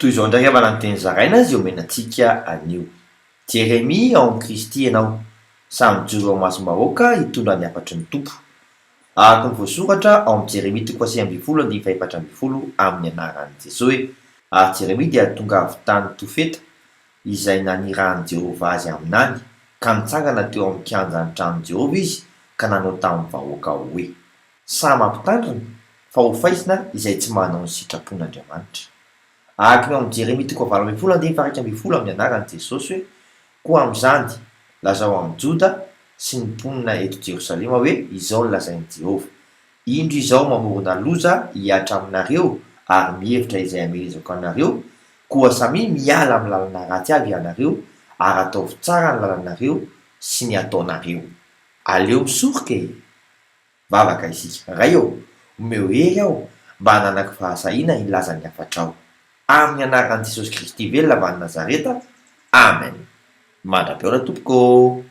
toy izao ndray avana ny teny zaraina azy omenantsika anio. Jeremia ao amin'ny Kristy ianao, samy joro ao masom-bahoaka hitondra ny afatry ny tompo. Araka ny voasoratra ao amin'ny Jeremia 3:20 amin'ny anaran'i Jesosy. Ary Jeremia dia tonga avy tany Tofeta izay nanirahan'i Jehovah azy aminany, ka nitsangana teo amin'ny kianjan'ny tranon'i Jehovah izy ka nanao tamin'ny vahoaka hoe: samy mampitandrina fa ho faisina izay tsy manao ny sitrapon'Andriamanitra. Araka ny ao amin'ny Jeremia 9:1-12 amin'ny anaran'i Jesosy hoe: koa amin'izany lazao amin'ny Joda sy ny mponina eto Jerosalema hoe izao ny lazain'i Jehovah: indro izao mamorona loza hiatra aminareo ary mihevitra izay hamelezako anareo, koa samy miala amin'ny lalana ratsy avy ianareo ary ataovy tsara ny lalànareo sy ny ataonareo. Aleo misoroka e! Vavaka isika ray eo, omeo hery aho mba hananako fahasahiana hilaza ny afatrao. Amin'ny anaran'i Jesosy Kristy velona avy any Nazareta. Amen. Mandrapeona tompoko.